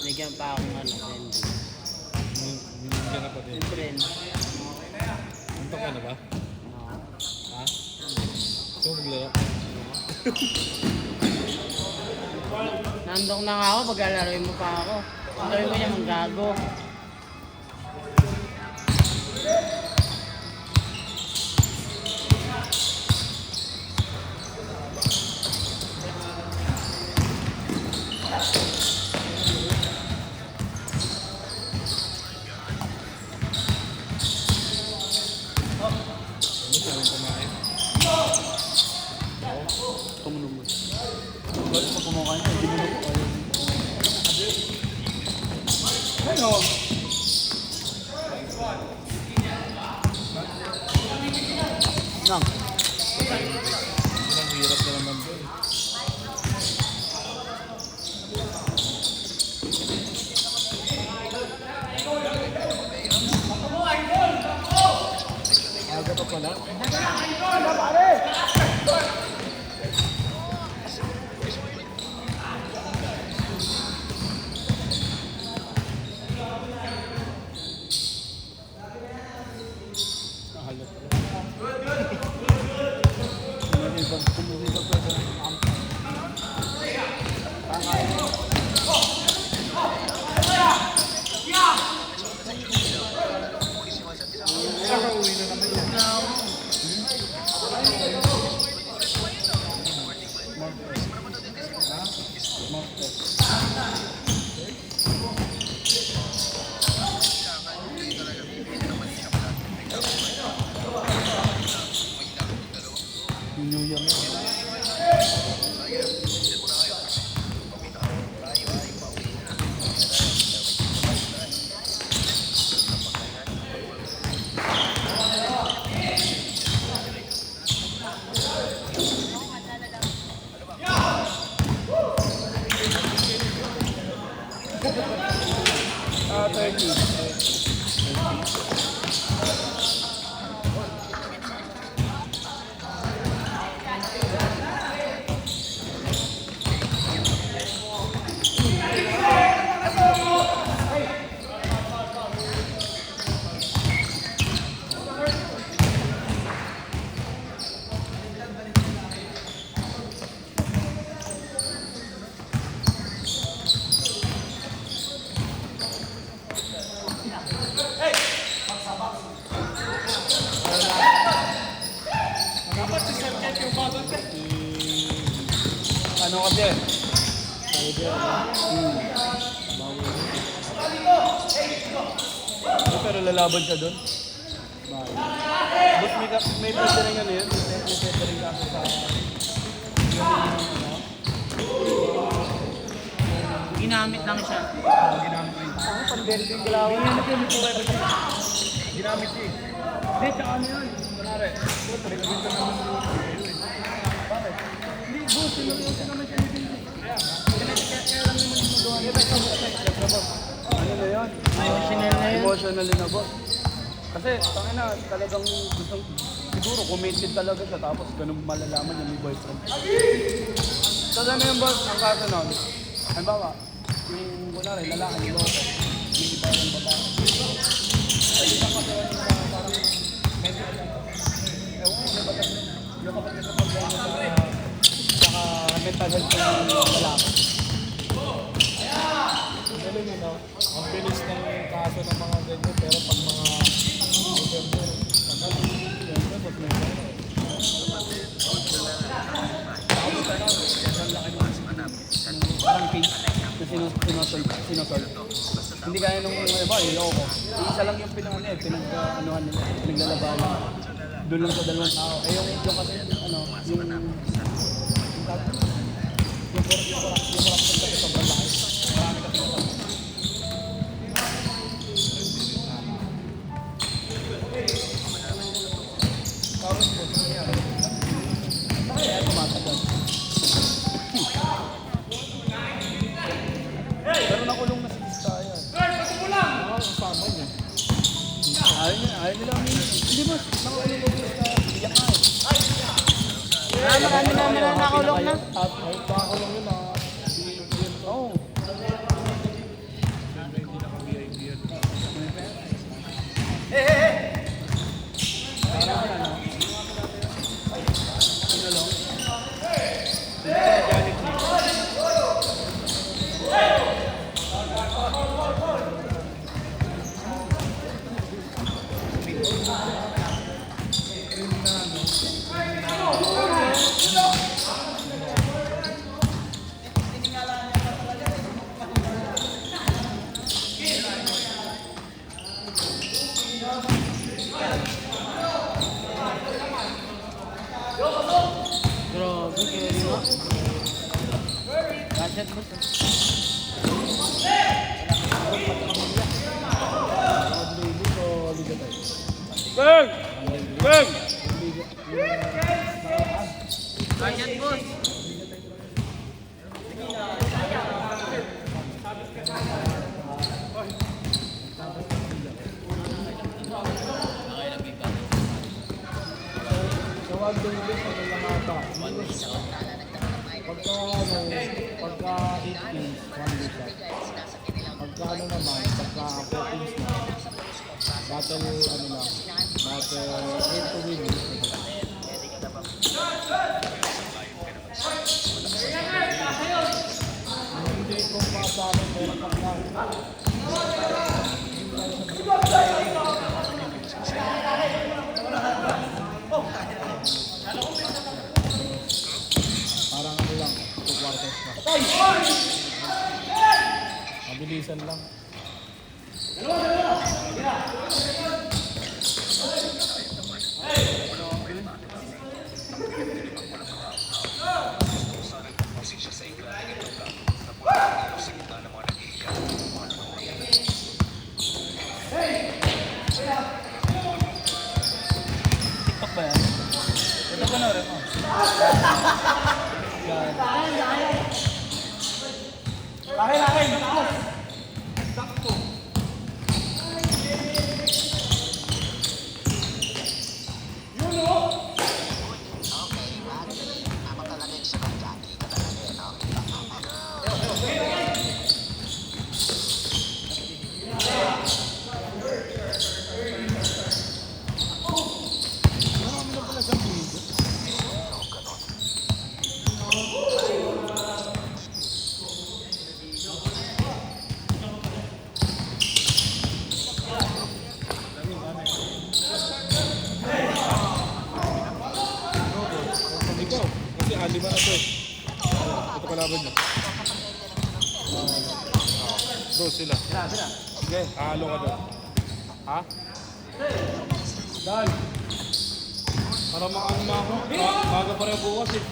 Bigyan pa akong ano, candy. Binigyan na pa din. Siyempre, Antok ka na ba? Ha? Gusto mo maglaro? nandok na nga ako, pag-alaroin mo pa ako. Alaroin mo niya, manggago. Ano sabi kumain? Tumunog mo. Ba't mo kumakain? Hindi mo na po kayo. Ano? Nang. Ang hirap na naman doon. Aga pa pala. Nahalap pala. Nakauwi na naman yan. New Year na. Ah, 30. Ano kasi? Pero lalaban siya doon. Boss, may pwede rin ano yun? May pwede rin kaso sa... Ginamit lang siya. Ginamit rin. Ako, pang-derby galawan. Ginamit siya eh. Hindi, tsaka ano yun? Kunwari, recommend ka naman sa bakit? Hindi, boss, sinurusan naman siya ni Binti. Kaya lang naman yung magawa niya. Ano na yun? Emotional na yun. Emotional na boss. Kasi, tangin na, talagang gustong, siguro committed talaga siya tapos ganun malalaman niya may boyfriend. So, ano yung boss, ang kaso nun, halimbawa, yung kunwari, lalaki, yung loko, yung iba yung babae. Ay, isang kasawa yung mga parang, medyo lang. Ewan ko, may batas yung kapatid sa problema sa mental health ng lalaki. Galing yun, no? Ang bilis ng kaso ng mga ganyan, pero pag mga December, tagal, December, ba't may gano'n? Parang case na sinusol. Hindi kaya nung iba, iloko. Isa lang yung pinag-anuhan nila, pinaglalabanan. Doon lang sa dalawang tao. Eh yung kasi, ano, yung corruption kasi sobrang laki. Marami kasi yung tapos po, kaya tumatagal. Pero nakulong na si Vizcaya. Oo, kasama niya. Ayaw nila ang hindi mo, nakulong na si Vizcaya. Iyak nga eh. Marami namin na nakulong na. At ay, nakakulong yun ah. Oo. Davis, ano lang ata. Pagka 8 pins, 1 liter. Pagka naman, pagka 4 pins na, battle 8 to win. Hindi ko masabi, pero pagka parang ano lang, 2 quarters na. Mabilisan lang. TikTok ba yan? Ito pa na rin mo. Akin! Ikaw, kasi 5 na to. Ito kalaban niya. Bro, sila. Sige, halo ka doon. Ha? Dahil. Para makaano na ako. Baga pa rin bukas eh.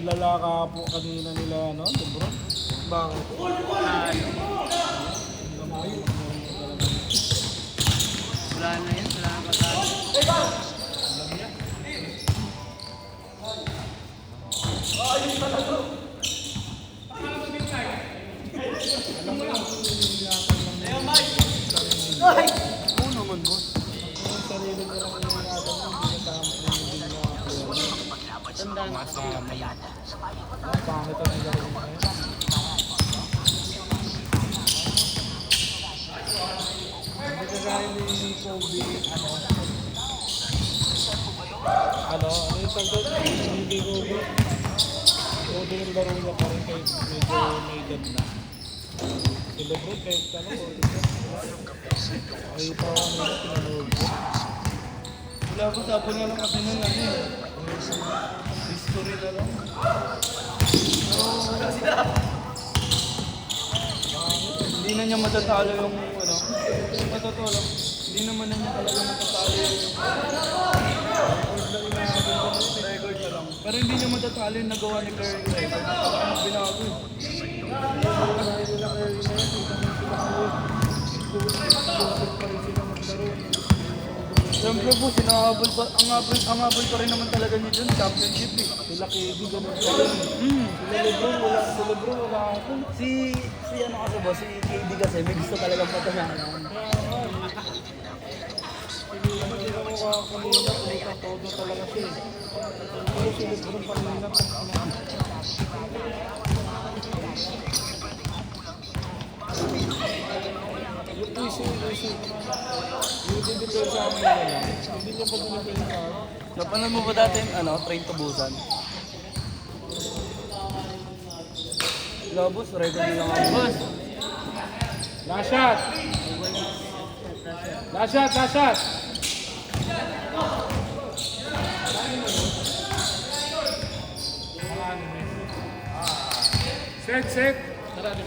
Lalaka po kanina nila, no? Bro? Bakit? Wala na yan, wala na patalo. Oo naman, boss. Ang sarili ko lang yung natin, hindi kasama yung hindi na Tandaan ko. pangit ang gawin mo ngayon. Hindi ka gaya ni Kobe, ano yung tagdod, hindi Kobe. Kobe yung laro niya pa rin kahit medyo may edad na. Si Lebron kahit ano, ay parang nila pinanood ko. Wala ko tapon nga lang kasi nung ano eh. History na lang. Hindi na niya matatalo yung ano. Sa totoo lang, hindi naman na niya talaga matatalo yung record na lang. Pero hindi niya matatalo yung nagawa ni Curry record. Binago eh. sulit pa rin sila maglaro. Siyempre po, ang habol pa rin naman talaga niya dun, championship eh. Sila KD, ganun pa rin. Sila Lebron, wala ako. Si ano kasi boss, si KD kasi may gusto talagang patayanan. Hindi naman sila makakalina, puta, todo talaga siya. Pero si Lebron pa rin na. Yung easy. Yung dinidepensa sa amin na lang. Hindi niya pa dinidepensa. Napanood mo ba dati yung Train to Busan? Wala boss, record nila nga boss. Last shot! Last shot! Last shot! Set!